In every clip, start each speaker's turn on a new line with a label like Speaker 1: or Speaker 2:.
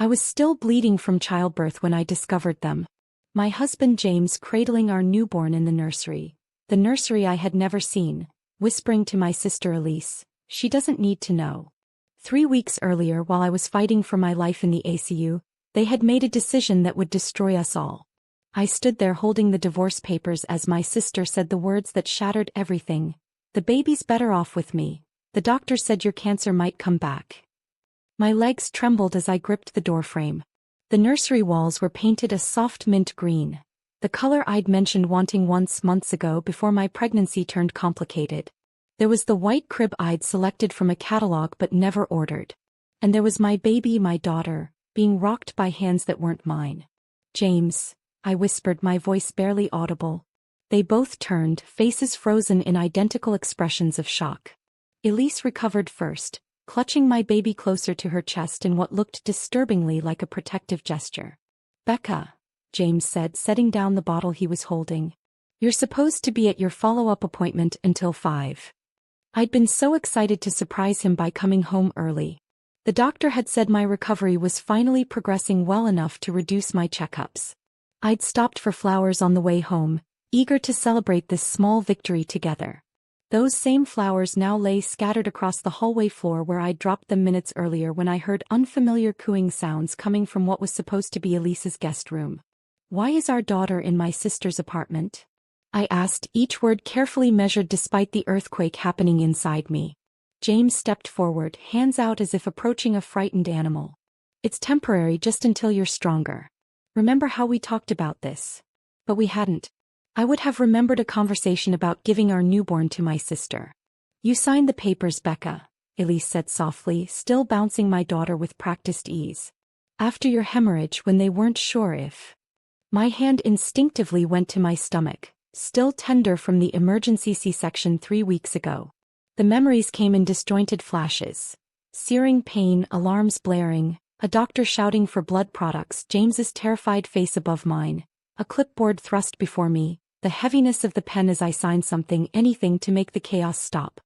Speaker 1: I was still bleeding from childbirth when I discovered them. My husband James cradling our newborn in the nursery I had never seen, whispering to my sister Elise, "She doesn't need to know." 3 weeks earlier, while I was fighting for my life in the ACU, they had made a decision that would destroy us all. I stood there holding the divorce papers as my sister said the words that shattered everything. "The baby's better off with me. The doctor said your cancer might come back." My legs trembled as I gripped the doorframe. The nursery walls were painted a soft mint green, the color I'd mentioned wanting months ago before my pregnancy turned complicated. There was the white crib I'd selected from a catalog but never ordered. And there was my baby, my daughter, being rocked by hands that weren't mine. "James," I whispered, my voice barely audible. They both turned, faces frozen in identical expressions of shock. Elise recovered first, clutching my baby closer to her chest in what looked disturbingly like a protective gesture. "Becca," James said, setting down the bottle he was holding. "You're supposed to be at your follow-up appointment until 5. I'd been so excited to surprise him by coming home early. The doctor had said my recovery was finally progressing well enough to reduce my checkups. I'd stopped for flowers on the way home, eager to celebrate this small victory together. Those same flowers now lay scattered across the hallway floor where I'd dropped them minutes earlier when I heard unfamiliar cooing sounds coming from what was supposed to be Elise's guest room. "Why is our daughter in my sister's apartment?" I asked, each word carefully measured despite the earthquake happening inside me. James stepped forward, hands out as if approaching a frightened animal. "It's temporary, just until you're stronger. Remember how we talked about this?" But we hadn't. I would have remembered a conversation about giving our newborn to my sister. "You signed the papers, Becca," Elise said softly, still bouncing my daughter with practiced ease. "After your hemorrhage, when they weren't sure if..." My hand instinctively went to my stomach, still tender from the emergency C-section 3 weeks ago. The memories came in disjointed flashes. Searing pain, alarms blaring, a doctor shouting for blood products, James's terrified face above mine, a clipboard thrust before me, the heaviness of the pen as I signed something, anything to make the chaos stop.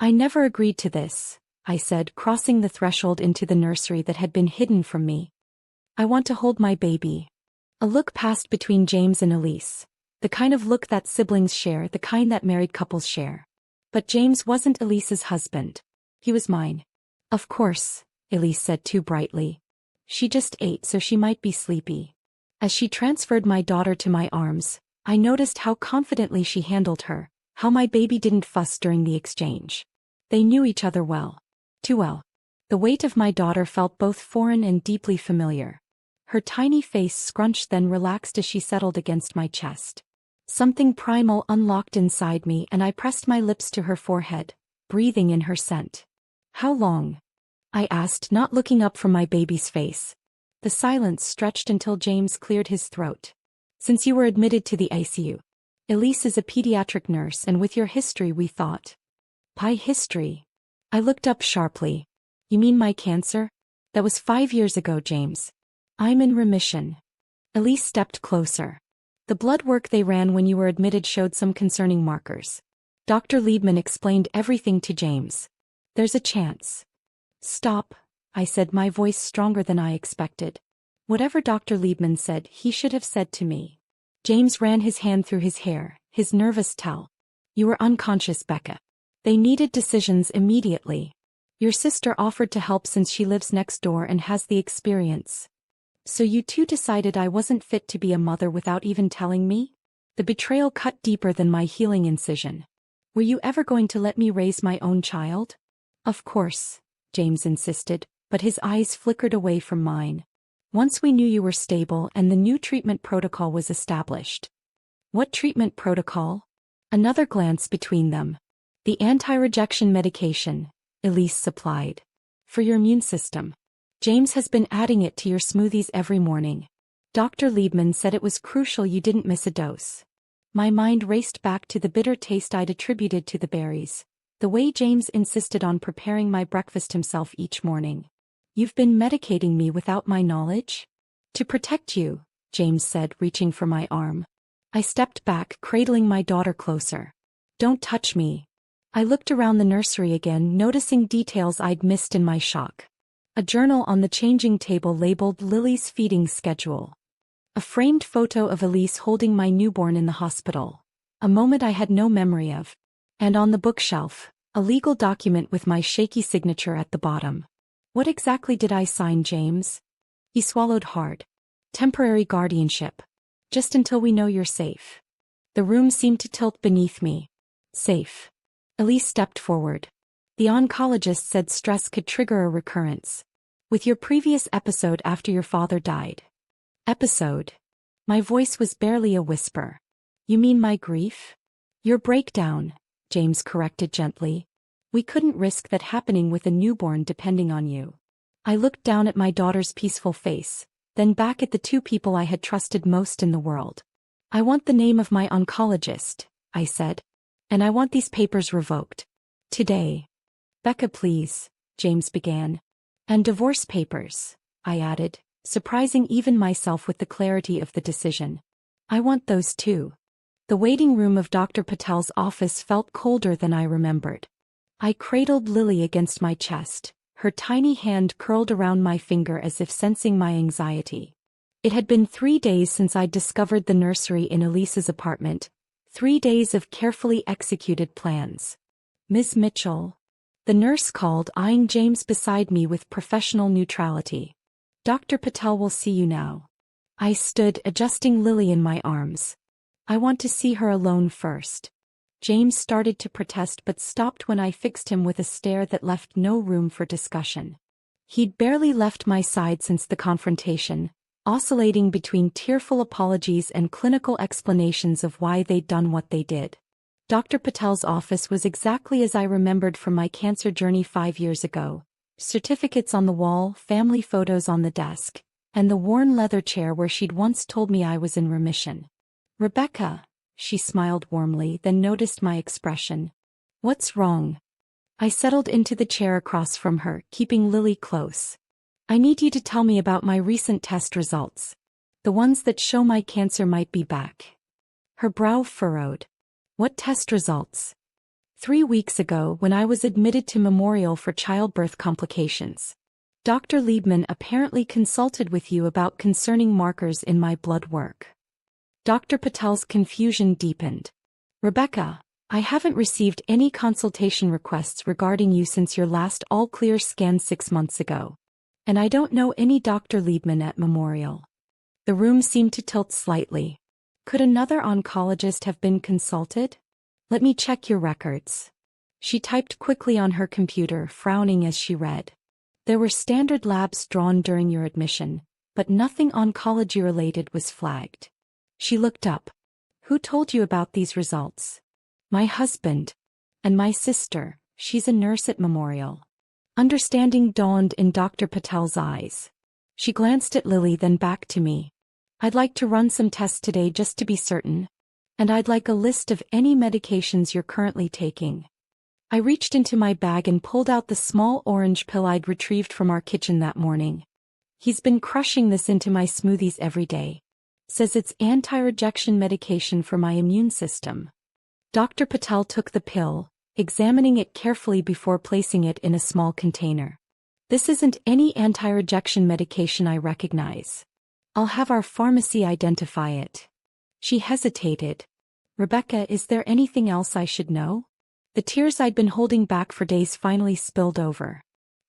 Speaker 1: "I never agreed to this," I said, crossing the threshold into the nursery that had been hidden from me. "I want to hold my baby." A look passed between James and Elise. The kind of look that siblings share, the kind that married couples share. But James wasn't Elise's husband. He was mine. "Of course," Elise said too brightly. "She just ate, so she might be sleepy." As she transferred my daughter to my arms, I noticed how confidently she handled her, how my baby didn't fuss during the exchange. They knew each other well. Too well. The weight of my daughter felt both foreign and deeply familiar. Her tiny face scrunched then relaxed as she settled against my chest. Something primal unlocked inside me and I pressed my lips to her forehead, breathing in her scent. "How long?" I asked, not looking up from my baby's face. The silence stretched until James cleared his throat. "Since you were admitted to the ICU. Elise is a pediatric nurse and with your history we thought." "Pie history?" I looked up sharply. "You mean my cancer? That was 5 years ago, James. I'm in remission." Elise stepped closer. "The blood work they ran when you were admitted showed some concerning markers." Dr. Liebman explained everything to James. "There's a chance." "Stop," I said, my voice stronger than I expected. Whatever Dr. Liebman said, he should have said to me. James ran his hand through his hair, his nervous tell. "You were unconscious, Becca. They needed decisions immediately. Your sister offered to help since she lives next door and has the experience. So you two decided I wasn't fit to be a mother without even telling me?" The betrayal cut deeper than my healing incision. "Were you ever going to let me raise my own child?" "Of course," James insisted, but his eyes flickered away from mine. "Once we knew you were stable and the new treatment protocol was established." "What treatment protocol?" Another glance between them. "The anti-rejection medication," Elise supplied. "For your immune system. James has been adding it to your smoothies every morning. Dr. Liebman said it was crucial you didn't miss a dose." My mind raced back to the bitter taste I'd attributed to the berries. The way James insisted on preparing my breakfast himself each morning. "You've been medicating me without my knowledge?" "To protect you," James said, reaching for my arm. I stepped back, cradling my daughter closer. "Don't touch me." I looked around the nursery again, noticing details I'd missed in my shock. A journal on the changing table labeled Lily's feeding schedule. A framed photo of Elise holding my newborn in the hospital. A moment I had no memory of. And on the bookshelf, a legal document with my shaky signature at the bottom. What exactly did I sign, James? He swallowed hard. Temporary guardianship. Just until we know you're safe. The room seemed to tilt beneath me. Safe. Elise stepped forward. The oncologist said stress could trigger a recurrence. With your previous episode after your father died. Episode. My voice was barely a whisper. You mean my grief? Your breakdown, James corrected gently. We couldn't risk that happening with a newborn depending on you. I looked down at my daughter's peaceful face, then back at the two people I had trusted most in the world. I want the name of my oncologist, I said. And I want these papers revoked. Today. Becca, please, James began. And divorce papers, I added, surprising even myself with the clarity of the decision. I want those too. The waiting room of Dr. Patel's office felt colder than I remembered. I cradled Lily against my chest, her tiny hand curled around my finger as if sensing my anxiety. It had been 3 days since I'd discovered the nursery in Elise's apartment, 3 days of carefully executed plans. Ms. Mitchell. The nurse called, eyeing James beside me with professional neutrality. Dr. Patel will see you now. I stood, adjusting Lily in my arms. I want to see her alone first. James started to protest but stopped when I fixed him with a stare that left no room for discussion. He'd barely left my side since the confrontation, oscillating between tearful apologies and clinical explanations of why they'd done what they did. Dr. Patel's office was exactly as I remembered from my cancer journey 5 years ago. Certificates on the wall, family photos on the desk, and the worn leather chair where she'd once told me I was in remission. Rebecca, she smiled warmly, then noticed my expression. What's wrong? I settled into the chair across from her, keeping Lily close. I need you to tell me about my recent test results. The ones that show my cancer might be back. Her brow furrowed. What test results? 3 weeks ago when I was admitted to Memorial for childbirth complications. Dr. Liebman apparently consulted with you about concerning markers in my blood work. Dr. Patel's confusion deepened. Rebecca, I haven't received any consultation requests regarding you since your last all-clear scan 6 months ago. And I don't know any Dr. Liebman at Memorial. The room seemed to tilt slightly. Could another oncologist have been consulted? Let me check your records. She typed quickly on her computer, frowning as she read. There were standard labs drawn during your admission, but nothing oncology-related was flagged. She looked up. Who told you about these results? My husband. And my sister, she's a nurse at Memorial. Understanding dawned in Dr. Patel's eyes. She glanced at Lily, then back to me. I'd like to run some tests today just to be certain. And I'd like a list of any medications you're currently taking. I reached into my bag and pulled out the small orange pill I'd retrieved from our kitchen that morning. He's been crushing this into my smoothies every day. Says it's anti-rejection medication for my immune system. Dr. Patel took the pill, examining it carefully before placing it in a small container. This isn't any anti-rejection medication I recognize. I'll have our pharmacy identify it. She hesitated. Rebecca, is there anything else I should know? The tears I'd been holding back for days finally spilled over.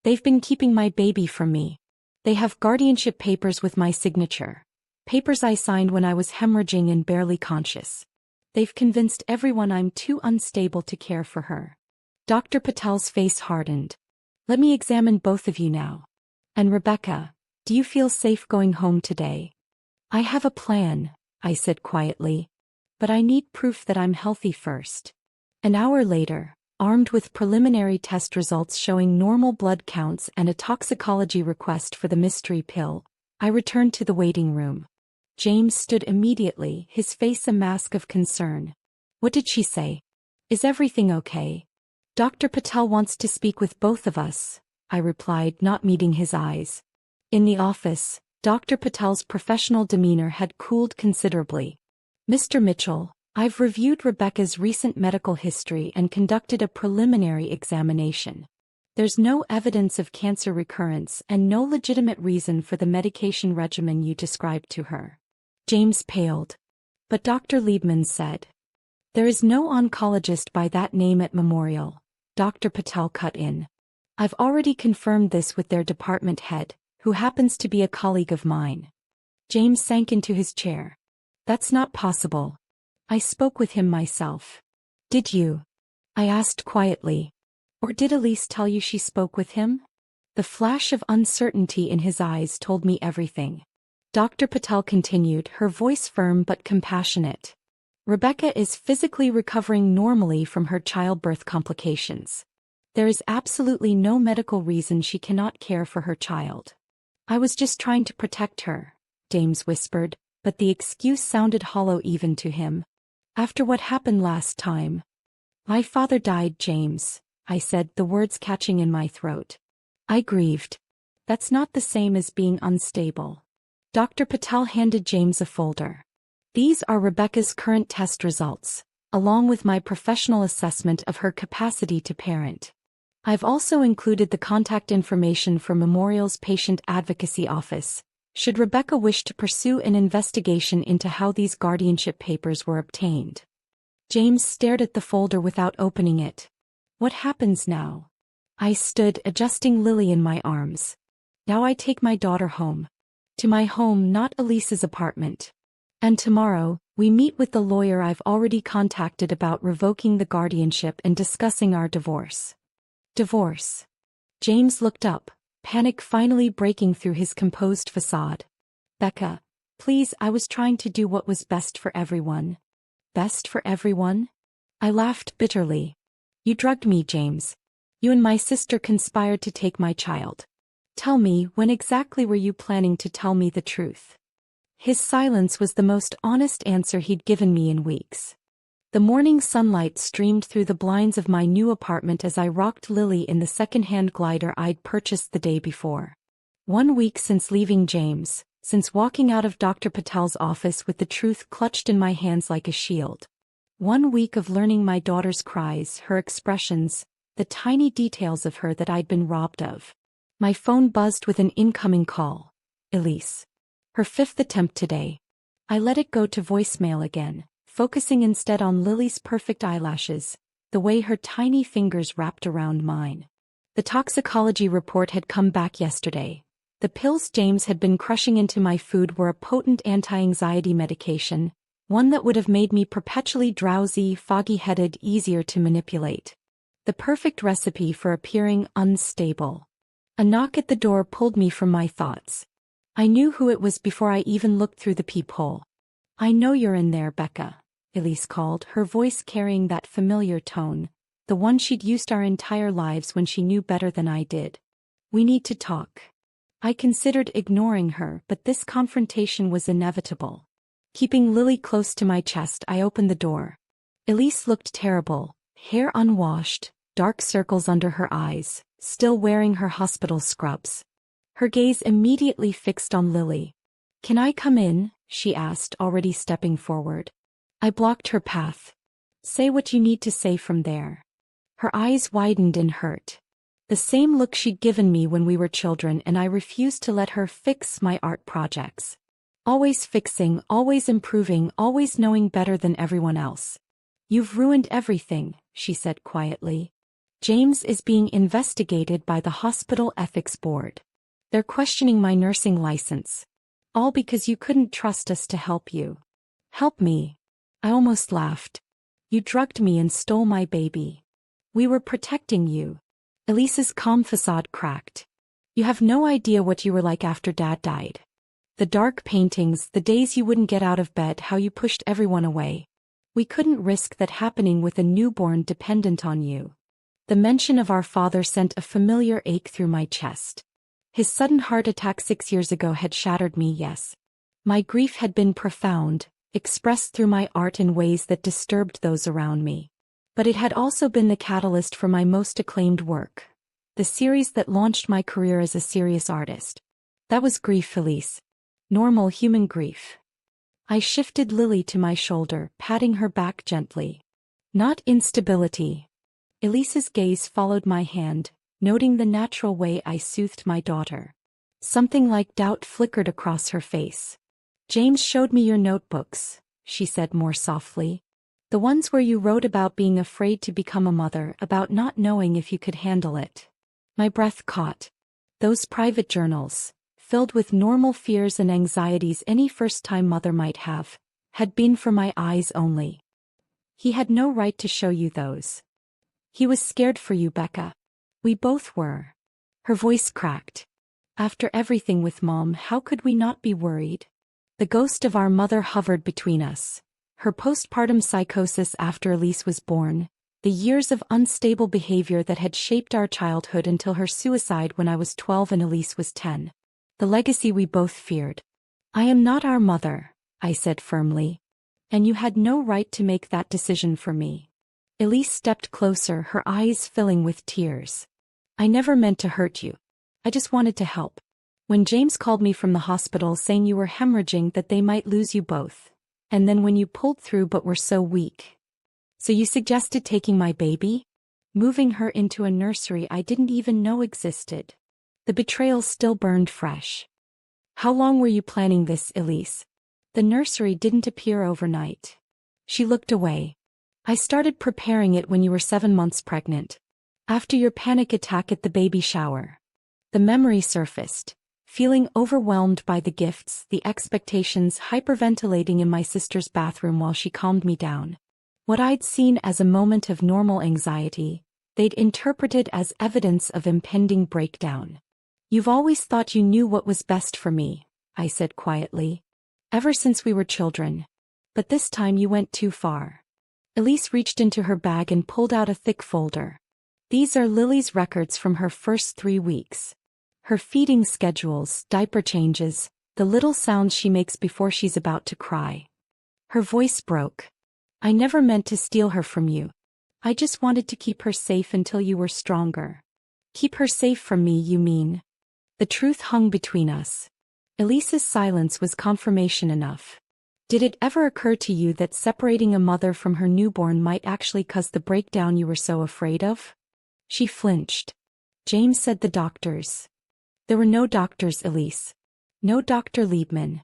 Speaker 1: They've been keeping my baby from me. They have guardianship papers with my signature. Papers I signed when I was hemorrhaging and barely conscious. They've convinced everyone I'm too unstable to care for her. Dr. Patel's face hardened. Let me examine both of you now. And Rebecca, do you feel safe going home today? I have a plan, I said quietly. But I need proof that I'm healthy first. An hour later, armed with preliminary test results showing normal blood counts and a toxicology request for the mystery pill, I returned to the waiting room. James stood immediately, his face a mask of concern. What did she say? Is everything okay? Dr. Patel wants to speak with both of us, I replied, not meeting his eyes. In the office, Dr. Patel's professional demeanor had cooled considerably. Mr. Mitchell, I've reviewed Rebecca's recent medical history and conducted a preliminary examination. There's no evidence of cancer recurrence and no legitimate reason for the medication regimen you described to her. James paled. But Dr. Liebman said. There is no oncologist by that name at Memorial, Dr. Patel cut in. I've already confirmed this with their department head, who happens to be a colleague of mine. James sank into his chair. That's not possible. I spoke with him myself. Did you? I asked quietly. Or did Elise tell you she spoke with him? The flash of uncertainty in his eyes told me everything. Dr. Patel continued, her voice firm but compassionate. Rebecca is physically recovering normally from her childbirth complications. There is absolutely no medical reason she cannot care for her child. I was just trying to protect her, James whispered, but the excuse sounded hollow even to him. After what happened last time. My father died, James, I said, the words catching in my throat. I grieved. That's not the same as being unstable. Dr. Patel handed James a folder. These are Rebecca's current test results, along with my professional assessment of her capacity to parent. I've also included the contact information for Memorial's Patient Advocacy Office, should Rebecca wish to pursue an investigation into how these guardianship papers were obtained. James stared at the folder without opening it. What happens now? I stood, adjusting Lily in my arms. Now I take my daughter home. To my home, not Elise's apartment. And tomorrow, we meet with the lawyer I've already contacted about revoking the guardianship and discussing our divorce. Divorce. James looked up, panic finally breaking through his composed facade. Becca, please, I was trying to do what was best for everyone. Best for everyone? I laughed bitterly. You drugged me, James. You and my sister conspired to take my child. Tell me, when exactly were you planning to tell me the truth? His silence was the most honest answer he'd given me in weeks. The morning sunlight streamed through the blinds of my new apartment as I rocked Lily in the second-hand glider I'd purchased the day before. 1 week since leaving James, since walking out of Dr. Patel's office with the truth clutched in my hands like a shield. 1 week of learning my daughter's cries, her expressions, the tiny details of her that I'd been robbed of. My phone buzzed with an incoming call. Elise. Her 5th attempt today. I let it go to voicemail again, focusing instead on Lily's perfect eyelashes, the way her tiny fingers wrapped around mine. The toxicology report had come back yesterday. The pills James had been crushing into my food were a potent anti-anxiety medication, one that would have made me perpetually drowsy, foggy-headed, easier to manipulate. The perfect recipe for appearing unstable. A knock at the door pulled me from my thoughts. I knew who it was before I even looked through the peephole. I know you're in there, Becca, Elise called, her voice carrying that familiar tone, the one she'd used our entire lives when she knew better than I did. We need to talk. I considered ignoring her, but this confrontation was inevitable. Keeping Lily close to my chest, I opened the door. Elise looked terrible, hair unwashed, dark circles under her eyes, still wearing her hospital scrubs. Her gaze immediately fixed on Lily. Can I come in? She asked, already stepping forward. I blocked her path. Say what you need to say from there. Her eyes widened in hurt. The same look she'd given me when we were children, and I refused to let her fix my art projects. Always fixing, always improving, always knowing better than everyone else. You've ruined everything, she said quietly. James is being investigated by the hospital ethics board. They're questioning my nursing license. All because you couldn't trust us to help you. Help me. I almost laughed. You drugged me and stole my baby. We were protecting you. Elise's calm facade cracked. You have no idea what you were like after Dad died. The dark paintings, the days you wouldn't get out of bed, how you pushed everyone away. We couldn't risk that happening with a newborn dependent on you. The mention of our father sent a familiar ache through my chest. His sudden heart attack 6 years ago had shattered me, yes. My grief had been profound, expressed through my art in ways that disturbed those around me. But it had also been the catalyst for my most acclaimed work. The series that launched my career as a serious artist. That was grief, Elise. Normal human grief. I shifted Lily to my shoulder, patting her back gently. Not instability. Elise's gaze followed my hand, noting the natural way I soothed my daughter. Something like doubt flickered across her face. James showed me your notebooks, she said more softly. The ones where you wrote about being afraid to become a mother, about not knowing if you could handle it. My breath caught. Those private journals, filled with normal fears and anxieties any first-time mother might have, had been for my eyes only. He had no right to show you those. He was scared for you, Becca. We both were. Her voice cracked. After everything with Mom, how could we not be worried? The ghost of our mother hovered between us. Her postpartum psychosis after Elise was born, the years of unstable behavior that had shaped our childhood until her suicide when I was 12 and Elise was 10. The legacy we both feared. I am not our mother, I said firmly. And you had no right to make that decision for me. Elise stepped closer, her eyes filling with tears. I never meant to hurt you. I just wanted to help. When James called me from the hospital saying you were hemorrhaging, that they might lose you both. And then when you pulled through but were so weak. So you suggested taking my baby? Moving her into a nursery I didn't even know existed. The betrayal still burned fresh. How long were you planning this, Elise? The nursery didn't appear overnight. She looked away. I started preparing it when you were 7 months pregnant. After your panic attack at the baby shower. The memory surfaced. Feeling overwhelmed by the gifts, the expectations, hyperventilating in my sister's bathroom while she calmed me down. What I'd seen as a moment of normal anxiety, they'd interpreted as evidence of impending breakdown. You've always thought you knew what was best for me, I said quietly. Ever since we were children. But this time you went too far. Elise reached into her bag and pulled out a thick folder. These are Lily's records from her first 3 weeks. Her feeding schedules, diaper changes, the little sounds she makes before she's about to cry. Her voice broke. I never meant to steal her from you. I just wanted to keep her safe until you were stronger. Keep her safe from me, you mean? The truth hung between us. Elise's silence was confirmation enough. Did it ever occur to you that separating a mother from her newborn might actually cause the breakdown you were so afraid of? She flinched. James said the doctors. There were no doctors, Elise. No Dr. Liebman.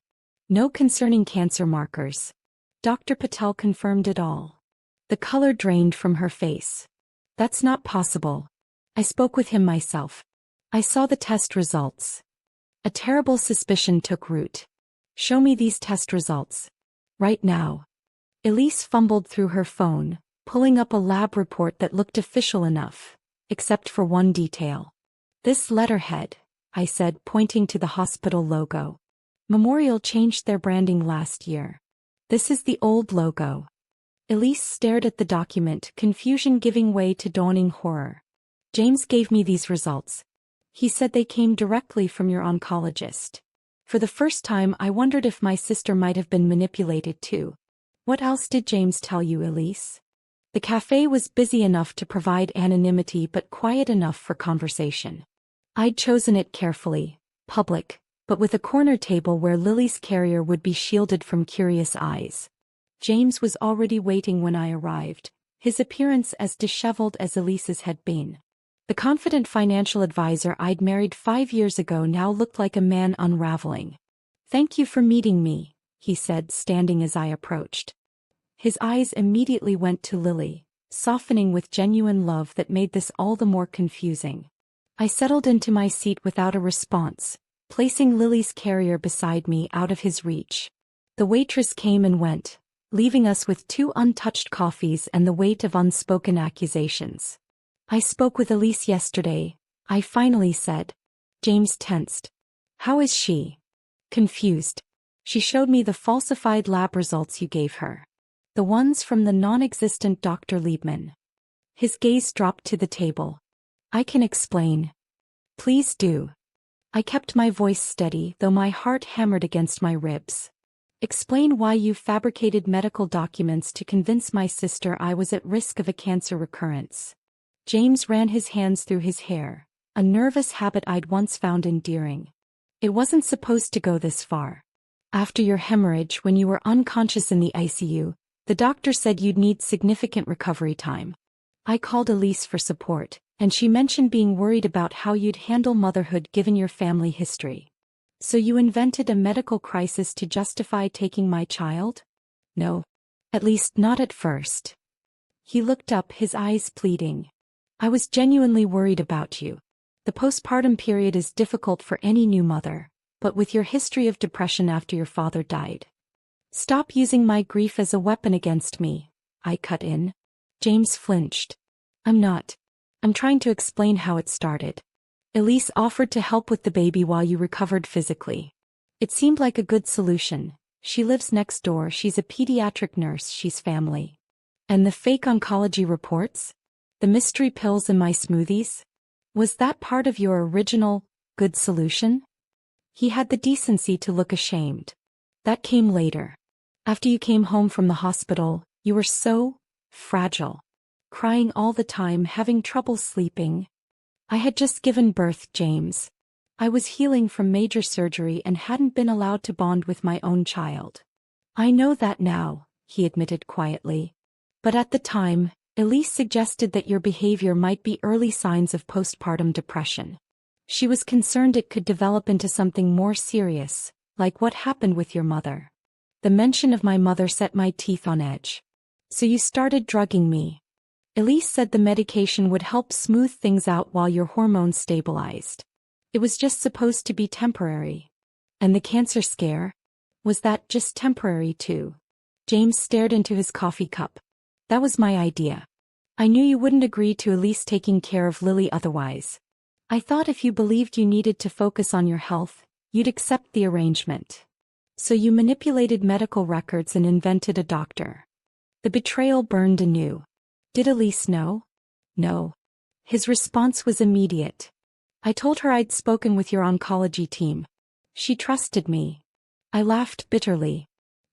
Speaker 1: No concerning cancer markers. Dr. Patel confirmed it all. The color drained from her face. That's not possible. I spoke with him myself. I saw the test results. A terrible suspicion took root. Show me these test results. Right now. Elise fumbled through her phone, pulling up a lab report that looked official enough, except for one detail. This letterhead, I said, pointing to the hospital logo. Memorial changed their branding last year. This is the old logo. Elise stared at the document, confusion giving way to dawning horror. James gave me these results. He said they came directly from your oncologist. For the first time I wondered if my sister might have been manipulated too. What else did James tell you, Elise? The cafe was busy enough to provide anonymity but quiet enough for conversation. I'd chosen it carefully, public, but with a corner table where Lily's carrier would be shielded from curious eyes. James was already waiting when I arrived, his appearance as disheveled as Elise's had been. The confident financial advisor I'd married 5 years ago now looked like a man unraveling. Thank you for meeting me, he said, standing as I approached. His eyes immediately went to Lily, softening with genuine love that made this all the more confusing. I settled into my seat without a response, placing Lily's carrier beside me out of his reach. The waitress came and went, leaving us with 2 untouched coffees and the weight of unspoken accusations. I spoke with Elise yesterday, I finally said. James tensed. How is she? Confused. She showed me the falsified lab results you gave her. The ones from the non-existent Dr. Liebman. His gaze dropped to the table. I can explain. Please do. I kept my voice steady, though my heart hammered against my ribs. Explain why you fabricated medical documents to convince my sister I was at risk of a cancer recurrence. James ran his hands through his hair, a nervous habit I'd once found endearing. It wasn't supposed to go this far. After your hemorrhage, when you were unconscious in the ICU, the doctor said you'd need significant recovery time. I called Elise for support, And she mentioned being worried about how you'd handle motherhood given your family history. So you invented a medical crisis to justify taking my child? No. At least not at first. He looked up, his eyes pleading. I was genuinely worried about you. The postpartum period is difficult for any new mother, but with your history of depression after your father died. Stop using my grief as a weapon against me, I cut in. James flinched. I'm not. I'm trying to explain how it started. Elise offered to help with the baby while you recovered physically. It seemed like a good solution. She lives next door, she's a pediatric nurse, she's family. And the fake oncology reports? The mystery pills in my smoothies? Was that part of your original, good solution? He had the decency to look ashamed. That came later. After you came home from the hospital, you were so fragile. Crying all the time, having trouble sleeping. I had just given birth, James. I was healing from major surgery and hadn't been allowed to bond with my own child. I know that now, he admitted quietly. But at the time, Elise suggested that your behavior might be early signs of postpartum depression. She was concerned it could develop into something more serious, like what happened with your mother. The mention of my mother set my teeth on edge. So you started drugging me. Elise said the medication would help smooth things out while your hormones stabilized. It was just supposed to be temporary. And the cancer scare? Was that just temporary too? James stared into his coffee cup. That was my idea. I knew you wouldn't agree to Elise taking care of Lily otherwise. I thought if you believed you needed to focus on your health, you'd accept the arrangement. So you manipulated medical records and invented a doctor. The betrayal burned anew. Did Elise know? No. His response was immediate. I told her I'd spoken with your oncology team. She trusted me. I laughed bitterly.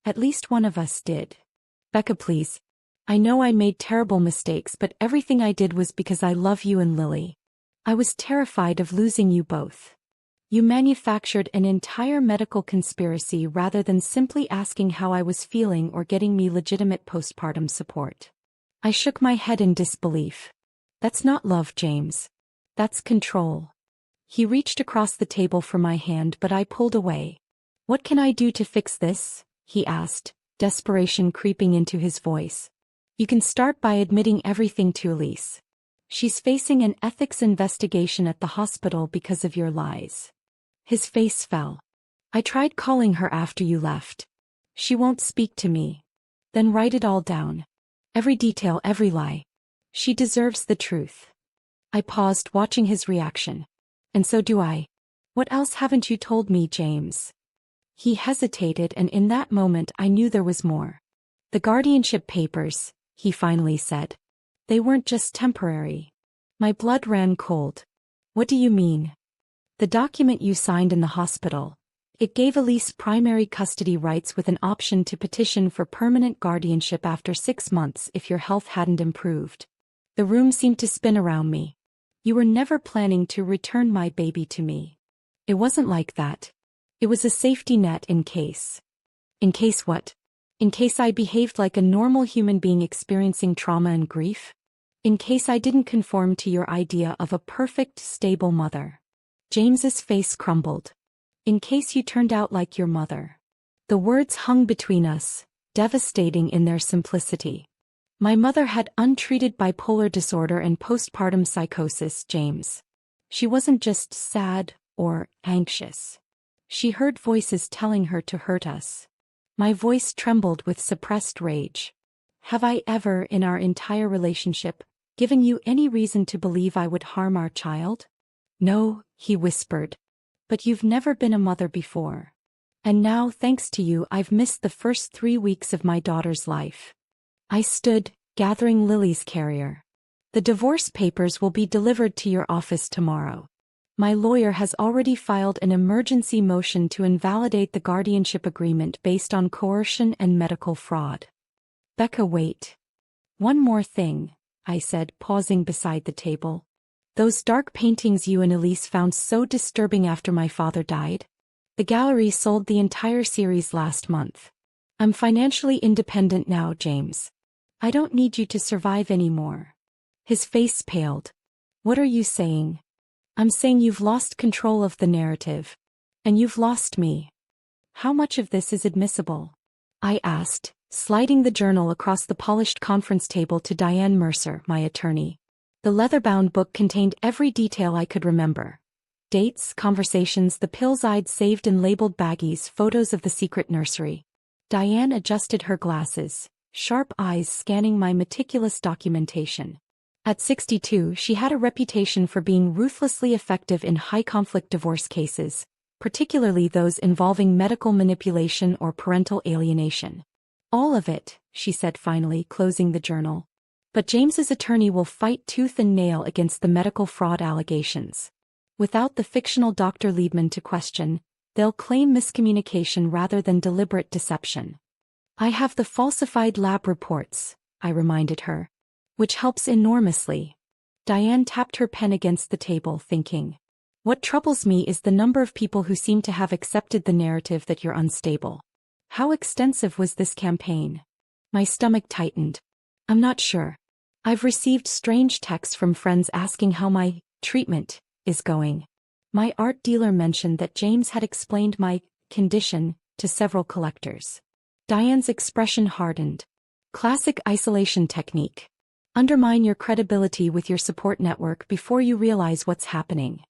Speaker 1: At least one of us did. Becca, please. I know I made terrible mistakes, but everything I did was because I love you and Lily. I was terrified of losing you both. You manufactured an entire medical conspiracy rather than simply asking how I was feeling or getting me legitimate postpartum support. I shook my head in disbelief. That's not love, James. That's control. He reached across the table for my hand, but I pulled away. What can I do to fix this? He asked, desperation creeping into his voice. You can start by admitting everything to Elise. She's facing an ethics investigation at the hospital because of your lies. His face fell. I tried calling her after you left. She won't speak to me. Then write it all down. Every detail, every lie. She deserves the truth. I paused, watching his reaction. And so do I. What else haven't you told me, James? He hesitated, and in that moment I knew there was more. The guardianship papers, he finally said. They weren't just temporary. My blood ran cold. What do you mean? The document you signed in the hospital. It gave Elise primary custody rights with an option to petition for permanent guardianship after 6 months if your health hadn't improved. The room seemed to spin around me. You were never planning to return my baby to me. It wasn't like that. It was a safety net in case. In case what? In case I behaved like a normal human being experiencing trauma and grief? In case I didn't conform to your idea of a perfect, stable mother. James's face crumbled. In case you turned out like your mother. The words hung between us, devastating in their simplicity. My mother had untreated bipolar disorder and postpartum psychosis, James. She wasn't just sad or anxious. She heard voices telling her to hurt us. My voice trembled with suppressed rage. Have I ever, in our entire relationship, given you any reason to believe I would harm our child? No, he whispered. But you've never been a mother before. And now, thanks to you, I've missed the first 3 weeks of my daughter's life. I stood, gathering Lily's carrier. The divorce papers will be delivered to your office tomorrow. My lawyer has already filed an emergency motion to invalidate the guardianship agreement based on coercion and medical fraud. Becca, wait. One more thing, I said, pausing beside the table. Those dark paintings you and Elise found so disturbing after my father died? The gallery sold the entire series last month. I'm financially independent now, James. I don't need you to survive anymore. His face paled. What are you saying? I'm saying you've lost control of the narrative. And you've lost me. How much of this is admissible? I asked, sliding the journal across the polished conference table to Diane Mercer, my attorney. The leather-bound book contained every detail I could remember. Dates, conversations, the pills I'd saved in labeled baggies, photos of the secret nursery. Diane adjusted her glasses, sharp eyes scanning my meticulous documentation. At 62, she had a reputation for being ruthlessly effective in high-conflict divorce cases, particularly those involving medical manipulation or parental alienation. All of it, she said finally, closing the journal. But James's attorney will fight tooth and nail against the medical fraud allegations. Without the fictional Dr. Liebman to question, they'll claim miscommunication rather than deliberate deception. I have the falsified lab reports, I reminded her. Which helps enormously. Diane tapped her pen against the table, thinking. What troubles me is the number of people who seem to have accepted the narrative that you're unstable. How extensive was this campaign? My stomach tightened. I'm not sure. I've received strange texts from friends asking how my treatment is going. My art dealer mentioned that James had explained my condition to several collectors. Diane's expression hardened. Classic isolation technique. Undermine your credibility with your support network before you realize what's happening.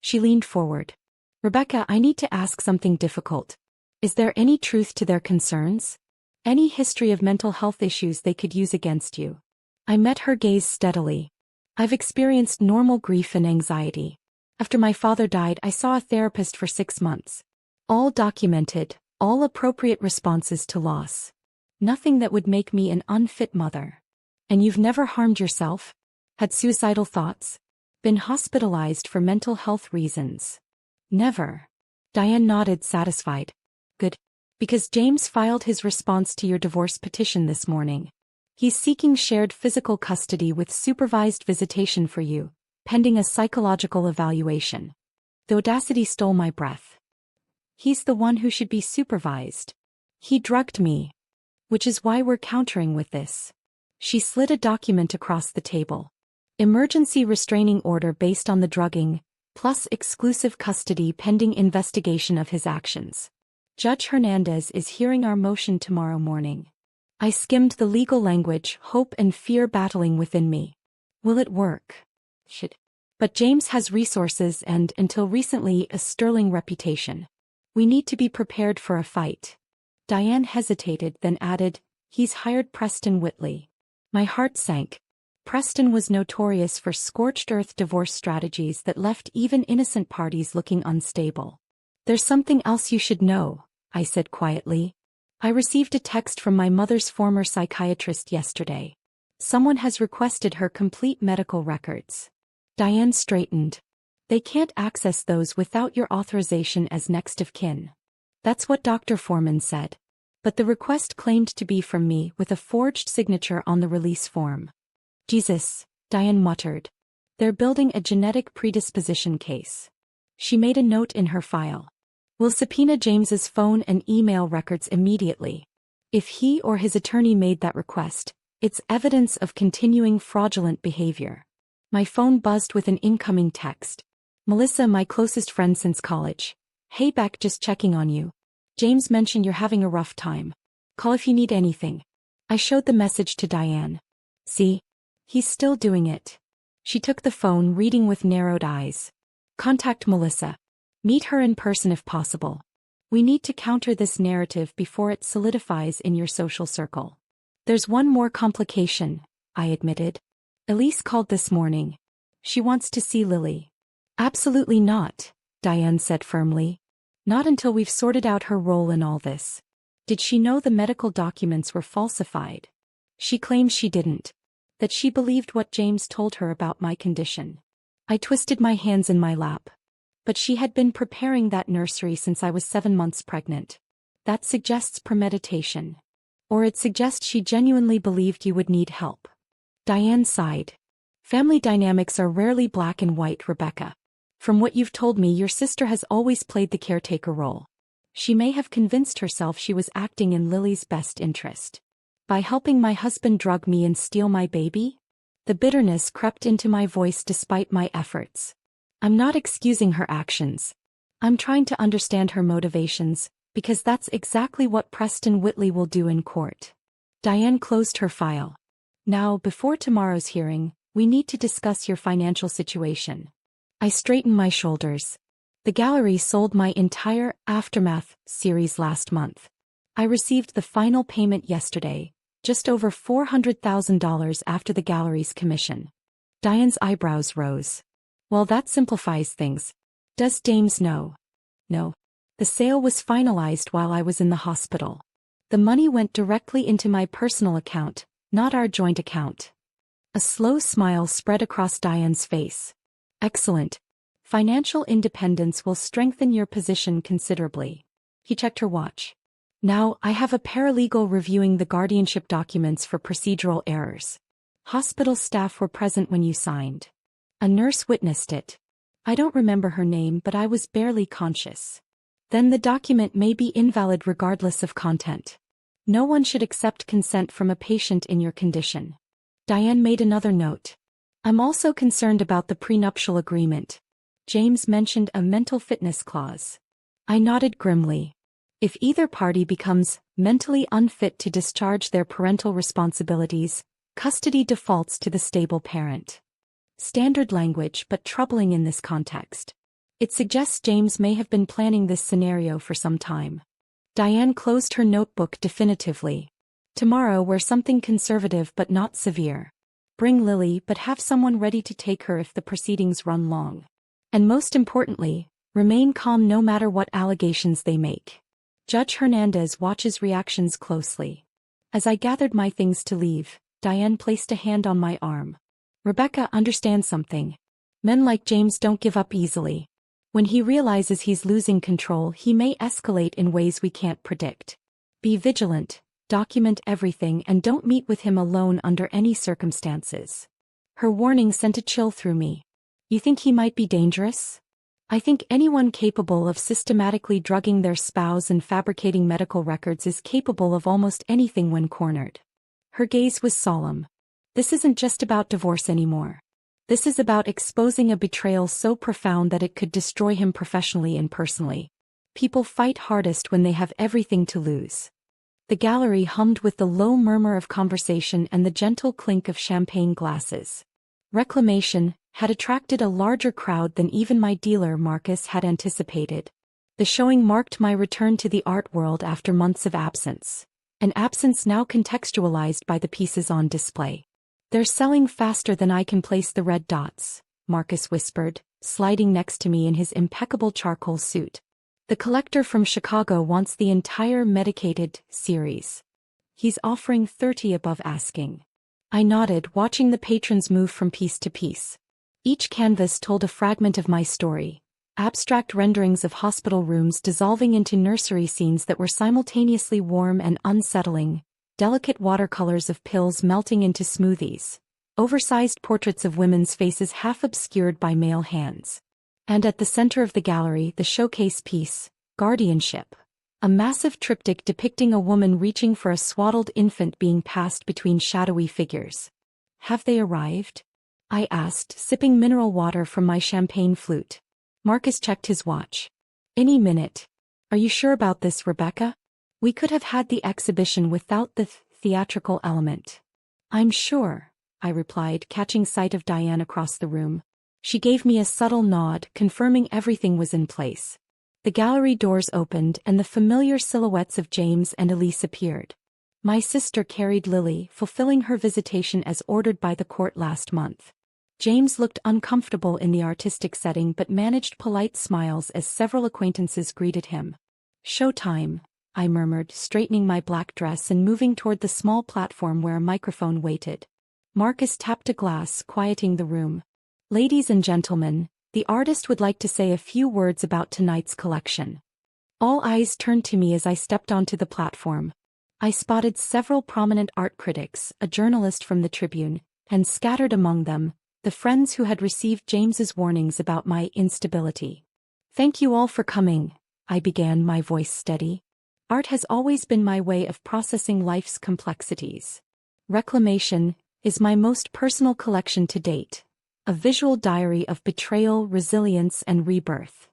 Speaker 1: She leaned forward. Rebecca, I need to ask something difficult. Is there any truth to their concerns? Any history of mental health issues they could use against you? I met her gaze steadily. I've experienced normal grief and anxiety. After my father died, I saw a therapist for 6 months. All documented, all appropriate responses to loss. Nothing that would make me an unfit mother. And you've never harmed yourself? Had suicidal thoughts? Been hospitalized for mental health reasons? Never. Diane nodded, satisfied. Good. Because James filed his response to your divorce petition this morning. He's seeking shared physical custody with supervised visitation for you, pending a psychological evaluation. The audacity stole my breath. He's the one who should be supervised. He drugged me. Which is why we're countering with this. She slid a document across the table. Emergency restraining order based on the drugging, plus exclusive custody pending investigation of his actions. Judge Hernandez is hearing our motion tomorrow morning. I skimmed the legal language, hope and fear battling within me. Will it work? Should. But James has resources and, until recently, a sterling reputation. We need to be prepared for a fight. Diane hesitated, then added, he's hired Preston Whitley. My heart sank. Preston was notorious for scorched-earth divorce strategies that left even innocent parties looking unstable. There's something else you should know, I said quietly. I received a text from my mother's former psychiatrist yesterday. Someone has requested her complete medical records. Diane straightened. They can't access those without your authorization as next of kin. That's what Dr. Foreman said. But the request claimed to be from me with a forged signature on the release form. Jesus, Diane muttered. They're building a genetic predisposition case. She made a note in her file. We'll subpoena James's phone and email records immediately. If he or his attorney made that request, it's evidence of continuing fraudulent behavior. My phone buzzed with an incoming text. Melissa, my closest friend since college. Hey Beck, just checking on you. James mentioned you're having a rough time. Call if you need anything. I showed the message to Diane. See? He's still doing it. She took the phone, reading with narrowed eyes. Contact Melissa. Meet her in person if possible. We need to counter this narrative before it solidifies in your social circle. There's one more complication, I admitted. Elise called this morning. She wants to see Lily. Absolutely not, Diane said firmly. Not until we've sorted out her role in all this. Did she know the medical documents were falsified? She claims she didn't. That she believed what James told her about my condition. I twisted my hands in my lap. But she had been preparing that nursery since I was 7 months pregnant. That suggests premeditation. Or it suggests she genuinely believed you would need help. Diane sighed. Family dynamics are rarely black and white, Rebecca. From what you've told me, your sister has always played the caretaker role. She may have convinced herself she was acting in Lily's best interest. By helping my husband drug me and steal my baby? The bitterness crept into my voice despite my efforts. I'm not excusing her actions. I'm trying to understand her motivations, because that's exactly what Preston Whitley will do in court. Diane closed her file. Now, before tomorrow's hearing, we need to discuss your financial situation. I straightened my shoulders. The gallery sold my entire Aftermath series last month. I received the final payment yesterday, just over $400,000 after the gallery's commission. Diane's eyebrows rose. Well, that simplifies things. Does James know? No. The sale was finalized while I was in the hospital. The money went directly into my personal account, not our joint account. A slow smile spread across Diane's face. Excellent. Financial independence will strengthen your position considerably. He checked her watch. Now, I have a paralegal reviewing the guardianship documents for procedural errors. Hospital staff were present when you signed. A nurse witnessed it. I don't remember her name, but I was barely conscious. Then the document may be invalid regardless of content. No one should accept consent from a patient in your condition. Diane made another note. I'm also concerned about the prenuptial agreement. James mentioned a mental fitness clause. I nodded grimly. If either party becomes mentally unfit to discharge their parental responsibilities, custody defaults to the stable parent. Standard language, but troubling in this context. It suggests James may have been planning this scenario for some time. Diane closed her notebook definitively. Tomorrow wear something conservative but not severe. Bring Lily, but have someone ready to take her if the proceedings run long. And most importantly, remain calm no matter what allegations they make. Judge Hernandez watches reactions closely. As I gathered my things to leave, Diane placed a hand on my arm. Rebecca, understand something. Men like James don't give up easily. When he realizes he's losing control, he may escalate in ways we can't predict. Be vigilant, document everything, and don't meet with him alone under any circumstances. Her warning sent a chill through me. You think he might be dangerous? I think anyone capable of systematically drugging their spouse and fabricating medical records is capable of almost anything when cornered. Her gaze was solemn. This isn't just about divorce anymore. This is about exposing a betrayal so profound that it could destroy him professionally and personally. People fight hardest when they have everything to lose. The gallery hummed with the low murmur of conversation and the gentle clink of champagne glasses. Reclamation had attracted a larger crowd than even my dealer Marcus had anticipated. The showing marked my return to the art world after months of absence. An absence now contextualized by the pieces on display. They're selling faster than I can place the red dots, Marcus whispered, sliding next to me in his impeccable charcoal suit. The collector from Chicago wants the entire medicated series. He's offering 30 above asking. I nodded, watching the patrons move from piece to piece. Each canvas told a fragment of my story, abstract renderings of hospital rooms dissolving into nursery scenes that were simultaneously warm and unsettling, delicate watercolors of pills melting into smoothies, oversized portraits of women's faces half obscured by male hands. And at the center of the gallery, the showcase piece, Guardianship. A massive triptych depicting a woman reaching for a swaddled infant being passed between shadowy figures. Have they arrived? I asked, sipping mineral water from my champagne flute. Marcus checked his watch. Any minute. Are you sure about this, Rebecca? We could have had the exhibition without the theatrical element. I'm sure, I replied, catching sight of Diane across the room. She gave me a subtle nod, confirming everything was in place. The gallery doors opened and the familiar silhouettes of James and Elise appeared. My sister carried Lily, fulfilling her visitation as ordered by the court last month. James looked uncomfortable in the artistic setting but managed polite smiles as several acquaintances greeted him. Showtime, I murmured, straightening my black dress and moving toward the small platform where a microphone waited. Marcus tapped a glass, quieting the room. Ladies and gentlemen, the artist would like to say a few words about tonight's collection. All eyes turned to me as I stepped onto the platform. I spotted several prominent art critics, a journalist from the Tribune, and scattered among them, the friends who had received James's warnings about my instability. Thank you all for coming, I began, my voice steady. Art has always been my way of processing life's complexities. Reclamation, is my most personal collection to date. A visual diary of betrayal, resilience, and rebirth.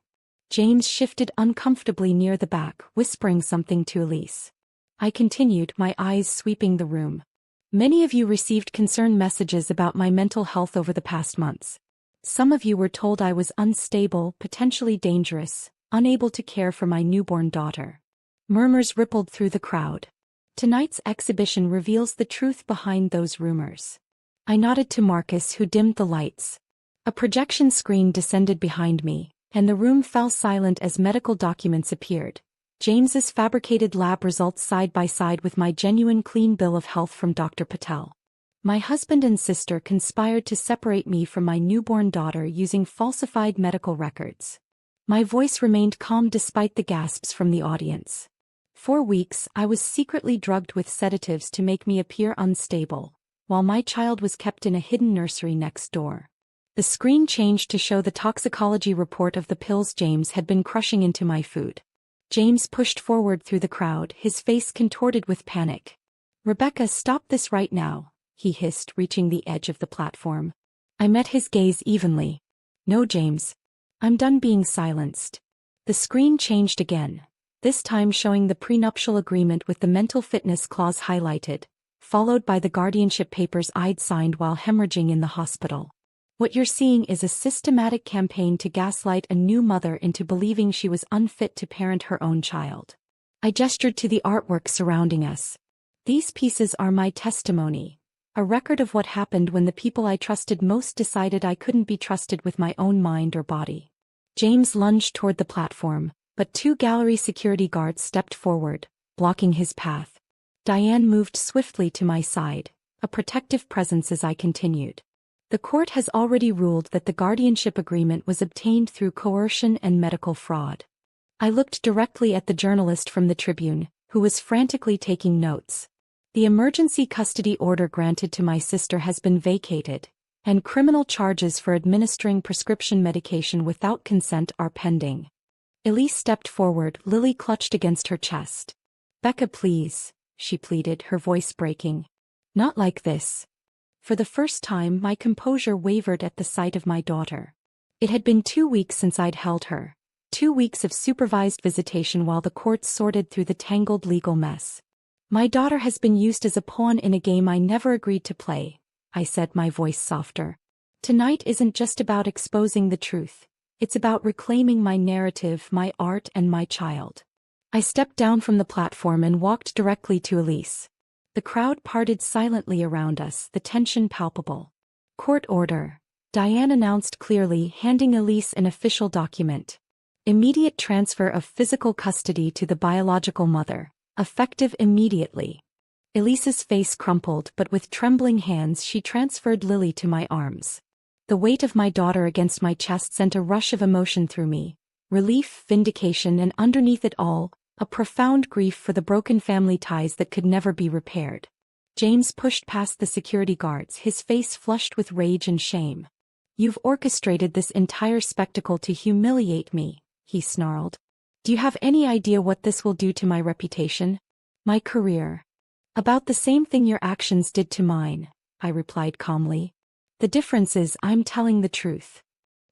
Speaker 1: James shifted uncomfortably near the back, whispering something to Elise. I continued, my eyes sweeping the room. Many of you received concerned messages about my mental health over the past months. Some of you were told I was unstable, potentially dangerous, unable to care for my newborn daughter. Murmurs rippled through the crowd. Tonight's exhibition reveals the truth behind those rumors. I nodded to Marcus, who dimmed the lights. A projection screen descended behind me, and the room fell silent as medical documents appeared. James's fabricated lab results side by side with my genuine clean bill of health from Dr. Patel. My husband and sister conspired to separate me from my newborn daughter using falsified medical records. My voice remained calm despite the gasps from the audience. For weeks, I was secretly drugged with sedatives to make me appear unstable, while my child was kept in a hidden nursery next door. The screen changed to show the toxicology report of the pills James had been crushing into my food. James pushed forward through the crowd, his face contorted with panic. "Rebecca, stop this right now," he hissed, reaching the edge of the platform. I met his gaze evenly. "No, James. I'm done being silenced." The screen changed again, this time showing the prenuptial agreement with the mental fitness clause highlighted, followed by the guardianship papers I'd signed while hemorrhaging in the hospital. What you're seeing is a systematic campaign to gaslight a new mother into believing she was unfit to parent her own child. I gestured to the artwork surrounding us. These pieces are my testimony, a record of what happened when the people I trusted most decided I couldn't be trusted with my own mind or body. James lunged toward the platform, but two gallery security guards stepped forward, blocking his path. Diane moved swiftly to my side, a protective presence as I continued. The court has already ruled that the guardianship agreement was obtained through coercion and medical fraud. I looked directly at the journalist from the Tribune, who was frantically taking notes. The emergency custody order granted to my sister has been vacated, and criminal charges for administering prescription medication without consent are pending. Elise stepped forward, Lily clutched against her chest. "Becca, please," she pleaded, her voice breaking. "Not like this." For the first time, my composure wavered at the sight of my daughter. It had been 2 weeks since I'd held her. 2 weeks of supervised visitation while the courts sorted through the tangled legal mess. "My daughter has been used as a pawn in a game I never agreed to play," I said, my voice softer. "Tonight isn't just about exposing the truth. It's about reclaiming my narrative, my art, and my child." I stepped down from the platform and walked directly to Elise. The crowd parted silently around us, the tension palpable. "Court order," Diane announced clearly, handing Elise an official document. "Immediate transfer of physical custody to the biological mother, effective immediately." Elise's face crumpled, but with trembling hands she transferred Lily to my arms. The weight of my daughter against my chest sent a rush of emotion through me. Relief, vindication, and underneath it all, a profound grief for the broken family ties that could never be repaired. James pushed past the security guards, his face flushed with rage and shame. "You've orchestrated this entire spectacle to humiliate me," he snarled. "Do you have any idea what this will do to my reputation? My career?" "About the same thing your actions did to mine," I replied calmly. "The difference is I'm telling the truth."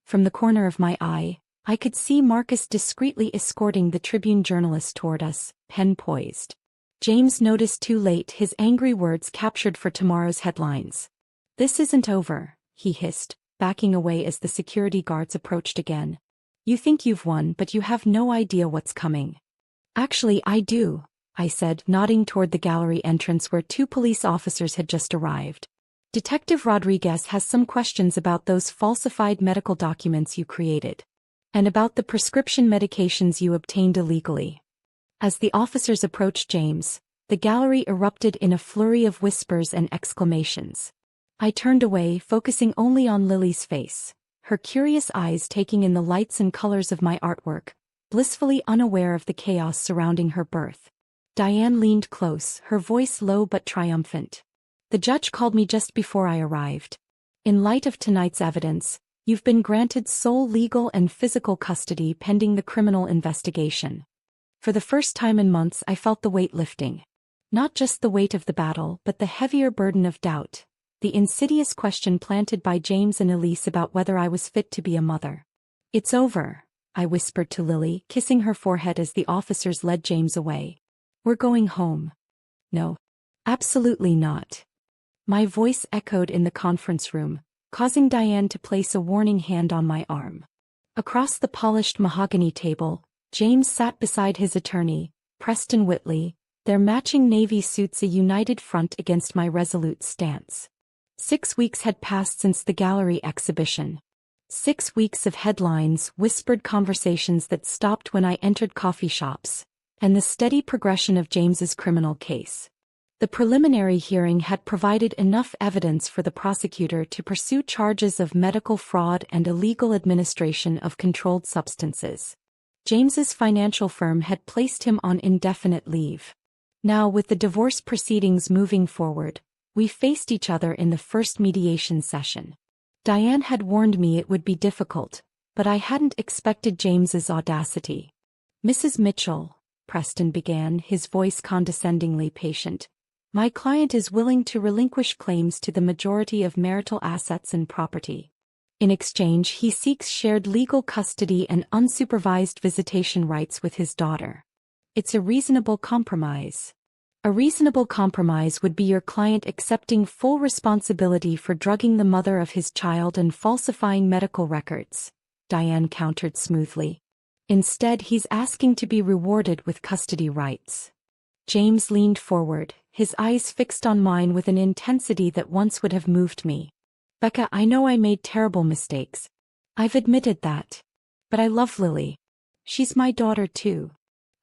Speaker 1: From the corner of my eye, I could see Marcus discreetly escorting the Tribune journalist toward us, pen poised. James noticed too late, his angry words captured for tomorrow's headlines. "This isn't over," he hissed, backing away as the security guards approached again. "You think you've won, but you have no idea what's coming." "Actually, I do," I said, nodding toward the gallery entrance where 2 police officers had just arrived. "Detective Rodriguez has some questions about those falsified medical documents you created. And about the prescription medications you obtained illegally." As the officers approached James, the gallery erupted in a flurry of whispers and exclamations. I turned away, focusing only on Lily's face, her curious eyes taking in the lights and colors of my artwork, blissfully unaware of the chaos surrounding her birth. Diane leaned close, her voice low but triumphant. "The judge called me just before I arrived. In light of tonight's evidence, you've been granted sole legal and physical custody pending the criminal investigation." For the first time in months I felt the weight lifting. Not just the weight of the battle, but the heavier burden of doubt. The insidious question planted by James and Elise about whether I was fit to be a mother. "It's over," I whispered to Lily, kissing her forehead as the officers led James away. "We're going home." "No. Absolutely not." My voice echoed in the conference room, causing Diane to place a warning hand on my arm. Across the polished mahogany table, James sat beside his attorney, Preston Whitley, their matching navy suits a united front against my resolute stance. 6 weeks had passed since the gallery exhibition. 6 weeks of headlines, whispered conversations that stopped when I entered coffee shops, and the steady progression of James's criminal case. The preliminary hearing had provided enough evidence for the prosecutor to pursue charges of medical fraud and illegal administration of controlled substances. James's financial firm had placed him on indefinite leave. Now, with the divorce proceedings moving forward, we faced each other in the first mediation session. Diane had warned me it would be difficult, but I hadn't expected James's audacity. "Mrs. Mitchell," Preston began, his voice condescendingly patient, "my client is willing to relinquish claims to the majority of marital assets and property. In exchange, he seeks shared legal custody and unsupervised visitation rights with his daughter. It's a reasonable compromise." "A reasonable compromise would be your client accepting full responsibility for drugging the mother of his child and falsifying medical records," Diane countered smoothly. "Instead, he's asking to be rewarded with custody rights." James leaned forward, his eyes fixed on mine with an intensity that once would have moved me. "Becca, I know I made terrible mistakes. I've admitted that. But I love Lily. She's my daughter too."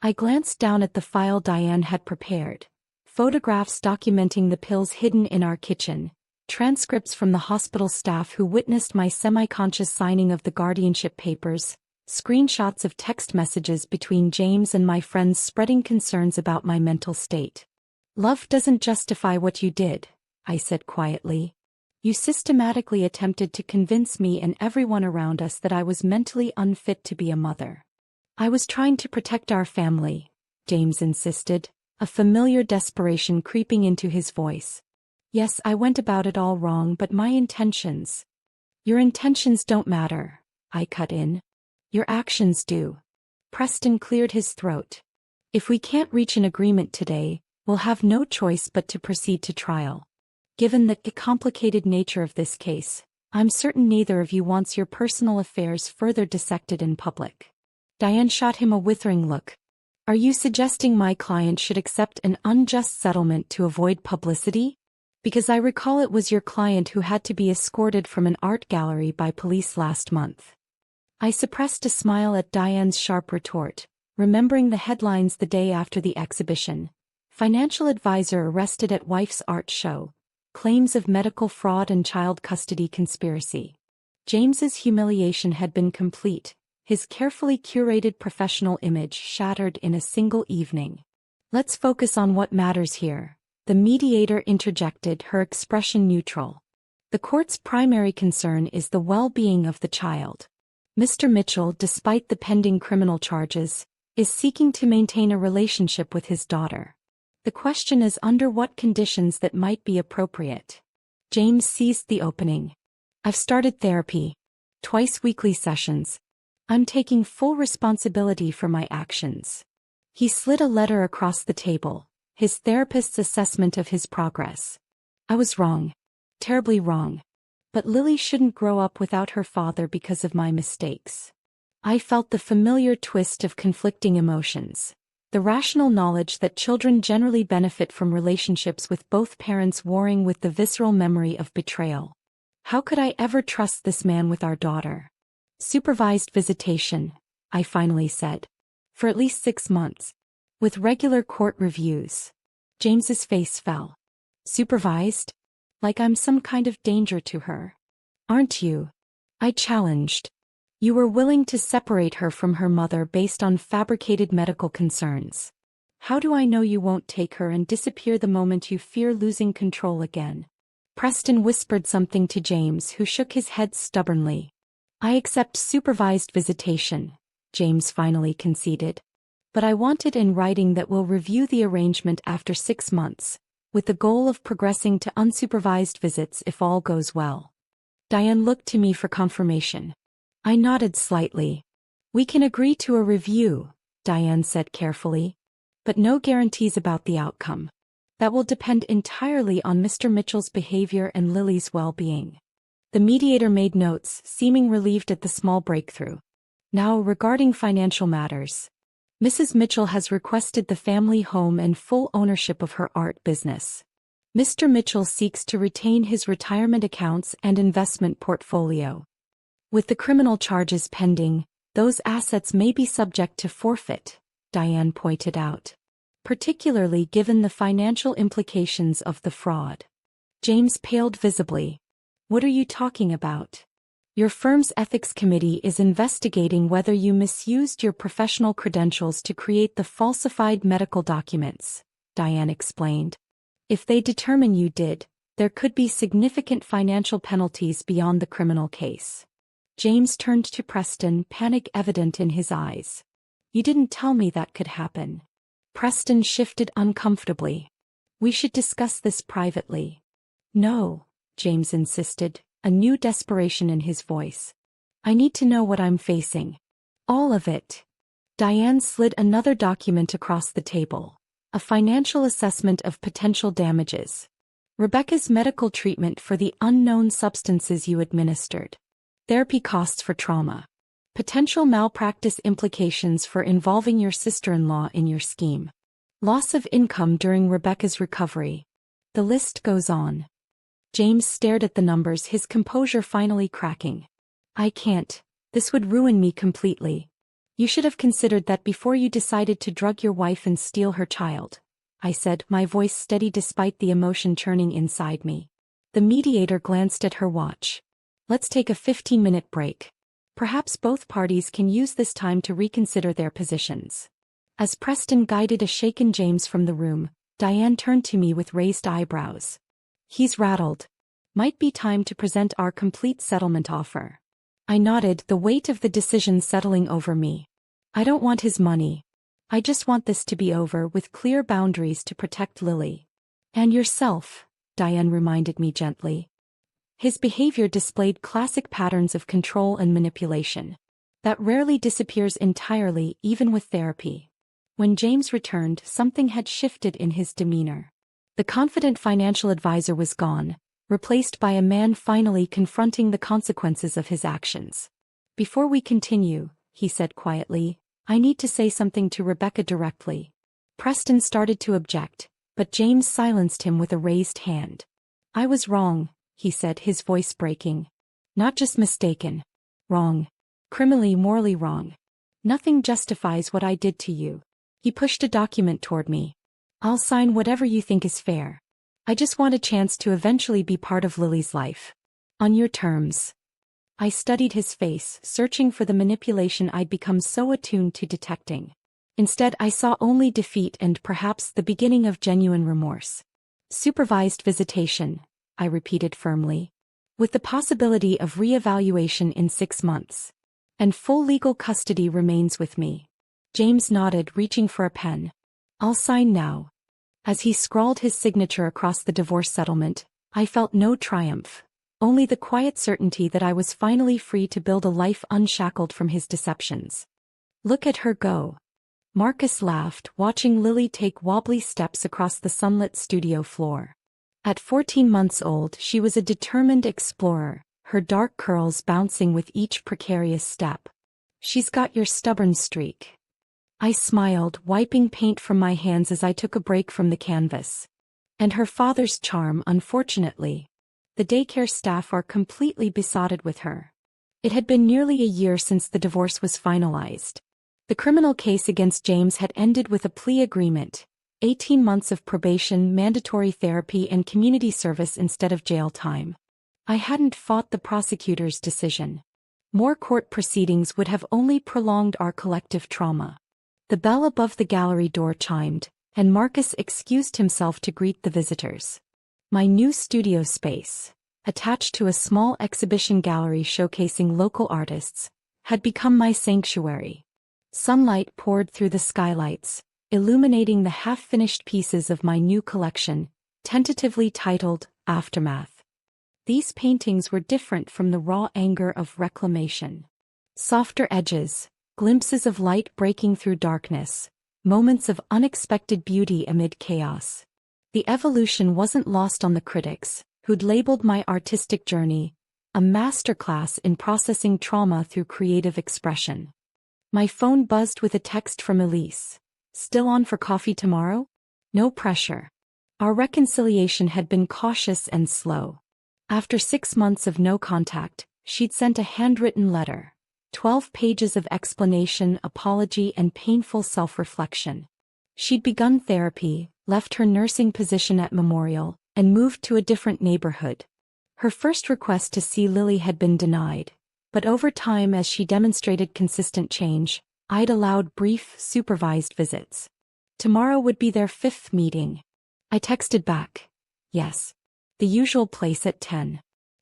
Speaker 1: I glanced down at the file Diane had prepared. Photographs documenting the pills hidden in our kitchen, transcripts from the hospital staff who witnessed my semi-conscious signing of the guardianship papers, screenshots of text messages between James and my friends spreading concerns about my mental state. "Love doesn't justify what you did," I said quietly. "You systematically attempted to convince me and everyone around us that I was mentally unfit to be a mother." "I was trying to protect our family," James insisted, a familiar desperation creeping into his voice. "Yes, I went about it all wrong, but my intentions—" "Your intentions don't matter," I cut in. "Your actions do." Preston cleared his throat. "If we can't reach an agreement today, we'll have no choice but to proceed to trial. Given the complicated nature of this case, I'm certain neither of you wants your personal affairs further dissected in public." Diane shot him a withering look. "Are you suggesting my client should accept an unjust settlement to avoid publicity? Because I recall it was your client who had to be escorted from an art gallery by police last month." I suppressed a smile at Diane's sharp retort, remembering the headlines the day after the exhibition. "Financial advisor arrested at wife's art show. Claims of medical fraud and child custody conspiracy." James's humiliation had been complete, his carefully curated professional image shattered in a single evening. "Let's focus on what matters here," the mediator interjected, her expression neutral. "The court's primary concern is the well-being of the child. Mr. Mitchell, despite the pending criminal charges, is seeking to maintain a relationship with his daughter. The question is under what conditions that might be appropriate." James seized the opening. "I've started therapy. Twice weekly sessions. I'm taking full responsibility for my actions." He slid a letter across the table, his therapist's assessment of his progress. "I was wrong. Terribly wrong. But Lily shouldn't grow up without her father because of my mistakes." I felt the familiar twist of conflicting emotions. The rational knowledge that children generally benefit from relationships with both parents warring with the visceral memory of betrayal. How could I ever trust this man with our daughter? "Supervised visitation," I finally said. "For at least 6 months. With regular court reviews." James's face fell. "Supervised? Like I'm some kind of danger to her. Aren't you?" I challenged. "You were willing to separate her from her mother based on fabricated medical concerns. How do I know you won't take her and disappear the moment you fear losing control again?" Preston whispered something to James, who shook his head stubbornly. "I accept supervised visitation," James finally conceded. "But I want it in writing that we'll review the arrangement after 6 months, with the goal of progressing to unsupervised visits if all goes well. Diane looked to me for confirmation. I nodded slightly. We can agree to a review, Diane said carefully. But no guarantees about the outcome. That will depend entirely on Mr. Mitchell's behavior and Lily's well-being. The mediator made notes, seeming relieved at the small breakthrough. Now, regarding financial matters. Mrs. Mitchell has requested the family home and full ownership of her art business. Mr. Mitchell seeks to retain his retirement accounts and investment portfolio. With the criminal charges pending, those assets may be subject to forfeit, Diane pointed out. Particularly given the financial implications of the fraud. James paled visibly. What are you talking about? Your firm's ethics committee is investigating whether you misused your professional credentials to create the falsified medical documents, Diane explained. If they determine you did, there could be significant financial penalties beyond the criminal case. James turned to Preston, panic evident in his eyes. You didn't tell me that could happen. Preston shifted uncomfortably. We should discuss this privately. No, James insisted, a new desperation in his voice. I need to know what I'm facing. All of it. Diane slid another document across the table. A financial assessment of potential damages. Rebecca's medical treatment for the unknown substances you administered. Therapy costs for trauma. Potential malpractice implications for involving your sister-in-law in your scheme. Loss of income during Rebecca's recovery. The list goes on. James stared at the numbers, his composure finally cracking. I can't. This would ruin me completely. You should have considered that before you decided to drug your wife and steal her child, I said, my voice steady despite the emotion churning inside me. The mediator glanced at her watch. Let's take a 15-minute break. Perhaps both parties can use this time to reconsider their positions. As Preston guided a shaken James from the room, Diane turned to me with raised eyebrows. He's rattled. Might be time to present our complete settlement offer. I nodded, the weight of the decision settling over me. I don't want his money. I just want this to be over with clear boundaries to protect Lily. And yourself, Diane reminded me gently. His behavior displayed classic patterns of control and manipulation. That rarely disappears entirely, even with therapy. When James returned, something had shifted in his demeanor. The confident financial advisor was gone, replaced by a man finally confronting the consequences of his actions. Before we continue, he said quietly, I need to say something to Rebecca directly. Preston started to object, but James silenced him with a raised hand. I was wrong, he said, his voice breaking. Not just mistaken. Wrong. Criminally, morally wrong. Nothing justifies what I did to you. He pushed a document toward me. I'll sign whatever you think is fair. I just want a chance to eventually be part of Lily's life. On your terms. I studied his face, searching for the manipulation I'd become so attuned to detecting. Instead, I saw only defeat and perhaps the beginning of genuine remorse. Supervised visitation, I repeated firmly. With the possibility of re-evaluation in 6 months. And full legal custody remains with me. James nodded, reaching for a pen. I'll sign now. As he scrawled his signature across the divorce settlement, I felt no triumph. Only the quiet certainty that I was finally free to build a life unshackled from his deceptions. Look at her go. Marcus laughed, watching Lily take wobbly steps across the sunlit studio floor. At 14 months old, she was a determined explorer, her dark curls bouncing with each precarious step. She's got your stubborn streak. I smiled, wiping paint from my hands as I took a break from the canvas. And her father's charm, unfortunately. The daycare staff are completely besotted with her. It had been nearly a year since the divorce was finalized. The criminal case against James had ended with a plea agreement, 18 months of probation, mandatory therapy and community service instead of jail time. I hadn't fought the prosecutor's decision. More court proceedings would have only prolonged our collective trauma. The bell above the gallery door chimed, and Marcus excused himself to greet the visitors. My new studio space, attached to a small exhibition gallery showcasing local artists, had become my sanctuary. Sunlight poured through the skylights, illuminating the half-finished pieces of my new collection, tentatively titled Aftermath. These paintings were different from the raw anger of reclamation. Softer edges, glimpses of light breaking through darkness, moments of unexpected beauty amid chaos. The evolution wasn't lost on the critics, who'd labeled my artistic journey a masterclass in processing trauma through creative expression. My phone buzzed with a text from Elise. Still on for coffee tomorrow? No pressure. Our reconciliation had been cautious and slow. After 6 months of no contact, she'd sent a handwritten letter. 12 pages of explanation, apology, and painful self-reflection. She'd begun therapy, left her nursing position at Memorial, and moved to a different neighborhood. Her first request to see Lily had been denied, but over time, as she demonstrated consistent change, I'd allowed brief, supervised visits. Tomorrow would be their 5th meeting. I texted back. Yes. The usual place at 10.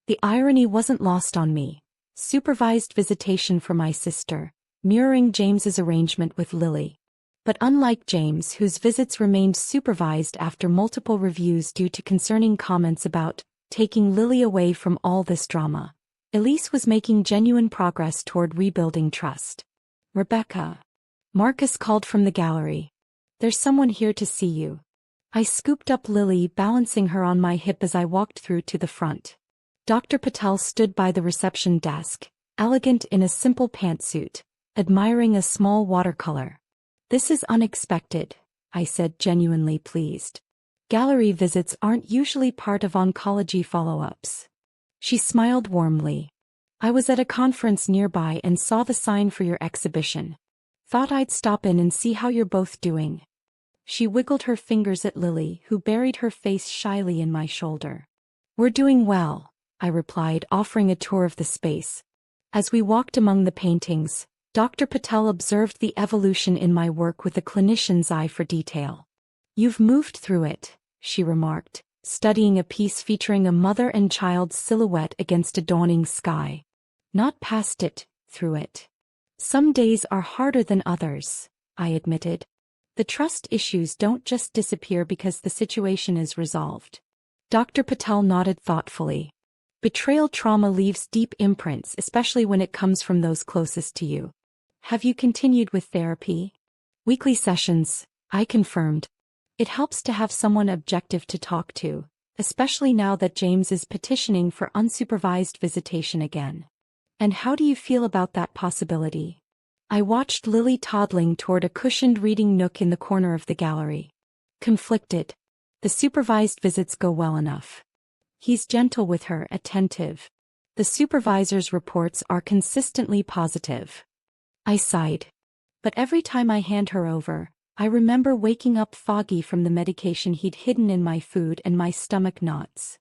Speaker 1: The irony wasn't lost on me. Supervised visitation for my sister, mirroring James's arrangement with Lily. But unlike James, whose visits remained supervised after multiple reviews due to concerning comments about taking Lily away from all this drama, Elise was making genuine progress toward rebuilding trust. Rebecca. Marcus called from the gallery. There's someone here to see you. I scooped up Lily, balancing her on my hip as I walked through to the front. Dr. Patel stood by the reception desk, elegant in a simple pantsuit, admiring a small watercolor. This is unexpected, I said, genuinely pleased. Gallery visits aren't usually part of oncology follow-ups. She smiled warmly. I was at a conference nearby and saw the sign for your exhibition. Thought I'd stop in and see how you're both doing. She wiggled her fingers at Lily, who buried her face shyly in my shoulder. We're doing well, I replied, offering a tour of the space. As we walked among the paintings, Dr. Patel observed the evolution in my work with a clinician's eye for detail. You've moved through it, she remarked, studying a piece featuring a mother and child's silhouette against a dawning sky. Not past it, through it. Some days are harder than others, I admitted. The trust issues don't just disappear because the situation is resolved. Dr. Patel nodded thoughtfully. Betrayal trauma leaves deep imprints, especially when it comes from those closest to you. Have you continued with therapy? Weekly sessions, I confirmed. It helps to have someone objective to talk to, especially now that James is petitioning for unsupervised visitation again. And how do you feel about that possibility? I watched Lily toddling toward a cushioned reading nook in the corner of the gallery. Conflicted. The supervised visits go well enough. He's gentle with her, attentive. The supervisor's reports are consistently positive. I sighed. But every time I hand her over, I remember waking up foggy from the medication he'd hidden in my food and my stomach knots.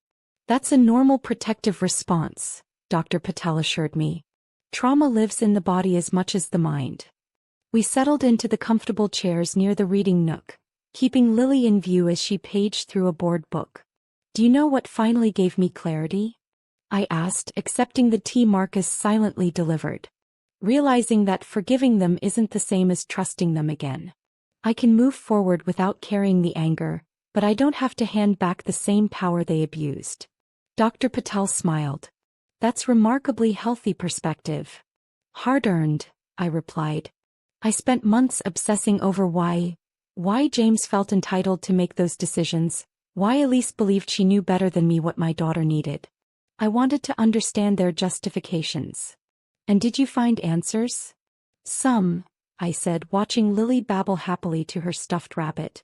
Speaker 1: That's a normal protective response, Dr. Patel assured me. Trauma lives in the body as much as the mind. We settled into the comfortable chairs near the reading nook, keeping Lily in view as she paged through a board book. Do you know what finally gave me clarity? I asked, accepting the tea Marcus silently delivered. Realizing that forgiving them isn't the same as trusting them again. I can move forward without carrying the anger, but I don't have to hand back the same power they abused. Dr. Patel smiled. That's remarkably healthy perspective. Hard-earned, I replied. I spent months obsessing over why James felt entitled to make those decisions, why Elise believed she knew better than me what my daughter needed. I wanted to understand their justifications. And did you find answers? Some, I said, watching Lily babble happily to her stuffed rabbit.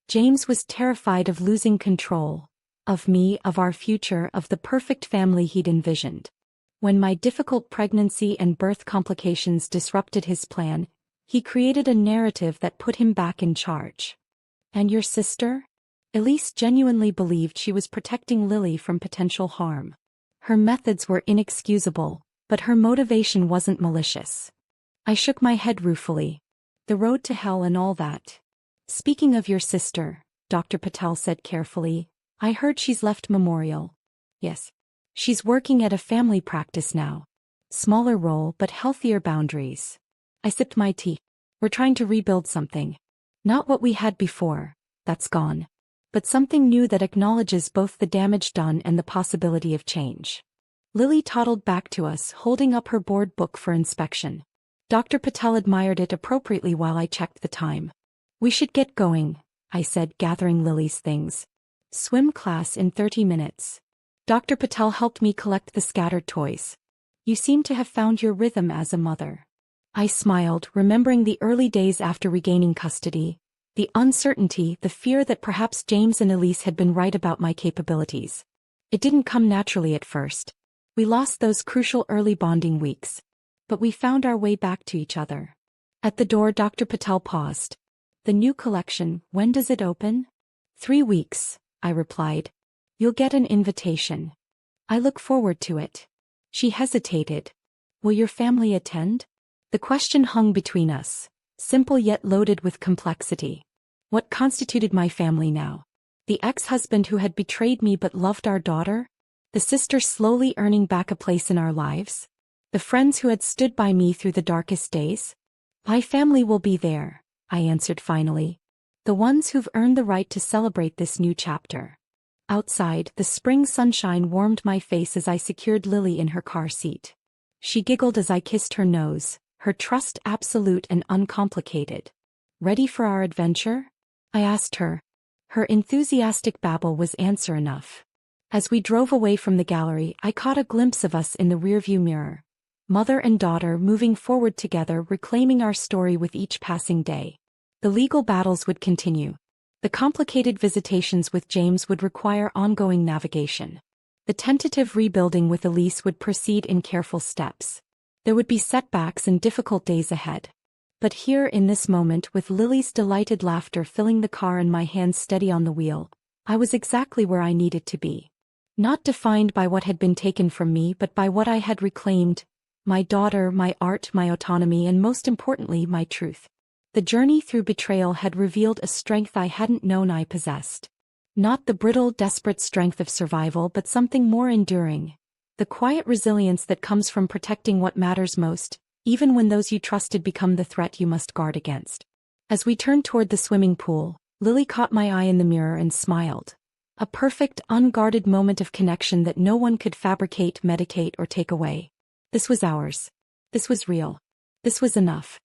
Speaker 1: James was terrified of losing control. Of me, of our future, of the perfect family he'd envisioned. When my difficult pregnancy and birth complications disrupted his plan, he created a narrative that put him back in charge. And your sister? Elise genuinely believed she was protecting Lily from potential harm. Her methods were inexcusable, but her motivation wasn't malicious. I shook my head ruefully. The road to hell and all that. Speaking of your sister, Dr. Patel said carefully, I heard she's left Memorial. Yes. She's working at a family practice now. Smaller role but healthier boundaries. I sipped my tea. We're trying to rebuild something. Not what we had before. That's gone. but something new that acknowledges both the damage done and the possibility of change. Lily toddled back to us, holding up her board book for inspection. Dr. Patel admired it appropriately while I checked the time. "We should get going," I said, gathering Lily's things. "Swim class in 30 minutes. Dr. Patel helped me collect the scattered toys. "You seem to have found your rhythm as a mother." I smiled, remembering the early days after regaining custody, the uncertainty, the fear that perhaps James and Elise had been right about my capabilities. It didn't come naturally at first. We lost those crucial early bonding weeks. But we found our way back to each other. At the door, Dr. Patel paused. "The new collection, when does it open?" 3 weeks, I replied. "You'll get an invitation. I look forward to it." She hesitated. "Will your family attend?" The question hung between us, simple yet loaded with complexity. What constituted my family now? The ex-husband who had betrayed me but loved our daughter? The sister slowly earning back a place in our lives? The friends who had stood by me through the darkest days? "My family will be there," I answered finally. "The ones who've earned the right to celebrate this new chapter." Outside, the spring sunshine warmed my face as I secured Lily in her car seat. She giggled as I kissed her nose, her trust absolute and uncomplicated. "Ready for our adventure?" I asked her. Her enthusiastic babble was answer enough. As we drove away from the gallery, I caught a glimpse of us in the rearview mirror. Mother and daughter moving forward together, reclaiming our story with each passing day. The legal battles would continue. The complicated visitations with James would require ongoing navigation. The tentative rebuilding with Elise would proceed in careful steps. There would be setbacks and difficult days ahead. But here in this moment, with Lily's delighted laughter filling the car and my hands steady on the wheel, I was exactly where I needed to be. Not defined by what had been taken from me but by what I had reclaimed: my daughter, my art, my autonomy, and most importantly, my truth. The journey through betrayal had revealed a strength I hadn't known I possessed. Not the brittle, desperate strength of survival, but something more enduring. The quiet resilience that comes from protecting what matters most, even when those you trusted become the threat you must guard against. As we turned toward the swimming pool, Lily caught my eye in the mirror and smiled. A perfect, unguarded moment of connection that no one could fabricate, medicate, or take away. This was ours. This was real. This was enough.